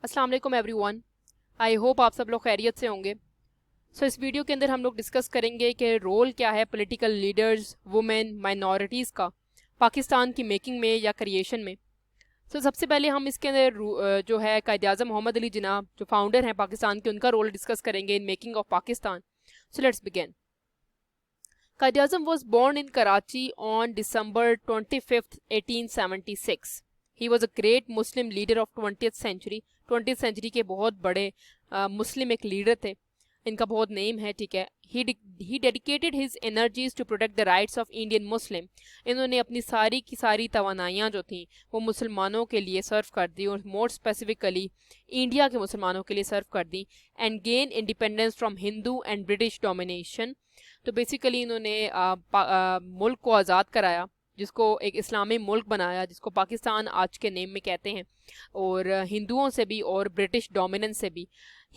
अस्सलाम वालेकुम everyone. I hope आप सब लोग खैरियत से होंगे। इस वीडियो के अंदर हम लोग डिस्कस करेंगे कि रोल क्या है पॉलिटिकल लीडर्स, वुमेन, माइनॉरिटीज़ का पाकिस्तान की मेकिंग में या क्रिएशन में। सबसे पहले हम इसके अंदर जो है कायद आज़म मोहम्मद अली जिन्ना जो फाउंडर हैं पाकिस्तान के, उनका रोल डिस्कस करेंगे in making of Pakistan. Let's begin. Quaid Azam was born in Karachi on December 25th 1876। He was a great Muslim leader of 20th century के बहुत बड़े मुस्लिम एक लीडर थे। इनका बहुत नेम है, ठीक है। He dedicated his energies to protect the rights of Indian Muslim. इन्होंने अपनी सारी की सारी तवानाइयाँ जो थी वो मुसलमानों के लिए सर्व कर दी, और मोर स्पेसिफिकली इंडिया के मुसलमानों के लिए सर्व कर दी। And gain independence from Hindu and British domination. तो बेसिकली इन्होंने मुल्क को आज़ाद कराया, जिसको एक इस्लामी मुल्क बनाया, जिसको पाकिस्तान आज के नेम में कहते हैं, और हिंदुओं से भी और ब्रिटिश डोमिनेंस से भी।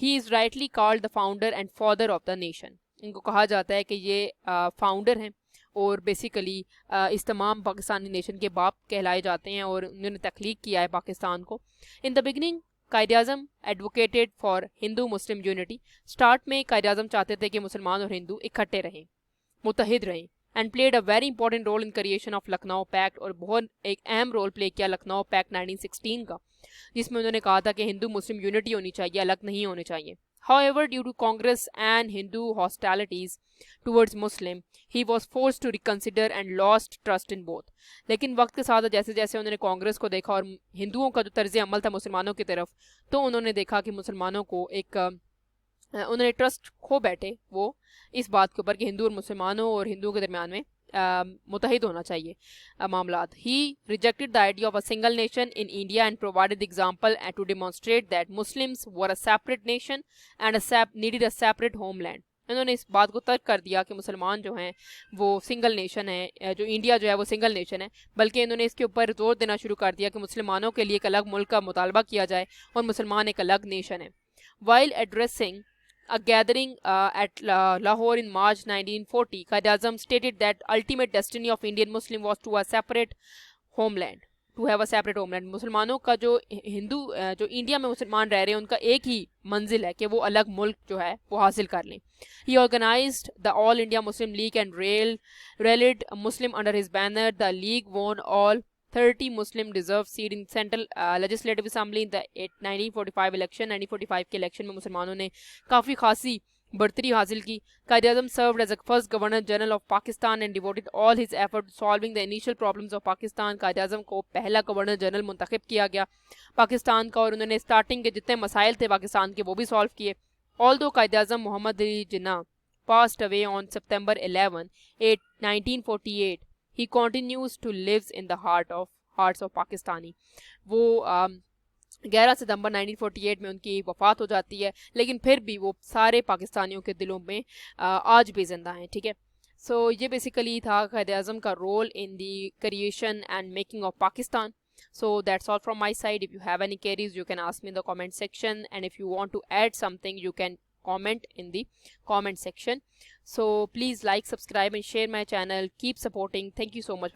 He is rightly called the founder and father of the nation. इनको कहा जाता है कि ये फाउंडर हैं और बेसिकली इस तमाम पाकिस्तानी नेशन के बाप कहलाए जाते हैं, और उन्होंने तख्लीक किया है पाकिस्तान को। In the beginning Quaid Azam advocated for Hindu Muslim unity. Start में कायद आज़म चाहते थे कि मुसलमान और हिंदू इकट्ठे रहें, मुत्तहिद रहें, and played a very important role in creation of Lucknow pact. और बहुत एक अहम रोल प्ले किया लखनऊ पैक्ट 1916 का, जिसमें उन्होंने कहा था कि हिंदू मुस्लिम यूनिटी होनी चाहिए, अलग नहीं होने चाहिए। However, due to Congress and Hindu hostilities towards Muslim, he was forced to reconsider and lost trust in both. लेकिन वक्त के साथ जैसे जैसे उन्होंने कांग्रेस को देखा और हिंदुओं का जो तर्ज अमल था मुसलमानों की तरफ, तो उन्होंने देखा कि मुसलमानों को एक उन्होंने ट्रस्ट खो बैठे वो इस बात के ऊपर कि हिंदू और मुसलमानों और हिंदुओं के दरमियान में मुतहिद होना चाहिए मामलात। He rejected the idea of a single nation in India and provided example and to demonstrate that Muslims were a separate nation and needed a separate homeland. इन्होंने इस बात को तर्क कर दिया कि मुसलमान जो हैं वो सिंगल नेशन है, जो इंडिया जो है वो सिंगल नेशन है, बल्कि इन्होंने इसके ऊपर जोर देना शुरू कर दिया कि मुसलमानों के लिए एक अलग मुल्क का मुतालबा किया जाए और मुसलमान एक अलग नेशन है। While addressing a gathering at Lahore in March 1940, Qaid Azam stated that ultimate destiny of Indian Muslim was to a separate homeland, to have a separate homeland। मुसलमानों का जो हिंदू जो इंडिया में मुसलमान रह रहे हैं उनका एक ही मंजिल है कि वो अलग मुल्क जो है वो हासिल कर लें। He organized the All India Muslim League and rallied Muslim under his banner. The league won all 30 Muslim deserved seat in Central Legislative Assembly in the 1945 election। 1945 के इलेक्शन में मुसलमानों ने काफ़ी खासी बढ़तरी हासिल की। Quaid Azam served as a first governor general of Pakistan and devoted all his effort solving the initial problems of Pakistan. Quaid Azam को पहला गवर्नर जनरल मुंतखब किया गया पाकिस्तान का, और उन्होंने स्टार्टिंग के जितने मसाइल थे पाकिस्तान के वो भी सॉल्व किए। Although Quaid Azam Mohammad Ali Jinnah passed away on September 11, 1948, he continues to lives in the hearts of Pakistani। वो 11 सितंबर 1948 में उनकी वफ़ात हो जाती है, लेकिन फिर भी वो सारे पाकिस्तानियों के दिलों में आज भी जिंदा हैं, ठीक है। ये बेसिकली था कायद आज़म का role in the creation and making of Pakistan. So that's all from my side. If you have any queries, you can ask me in the comment section, and if you want to add something, you can comment in the comment section. So please like, subscribe and share my channel. Keep supporting. Thank you so much.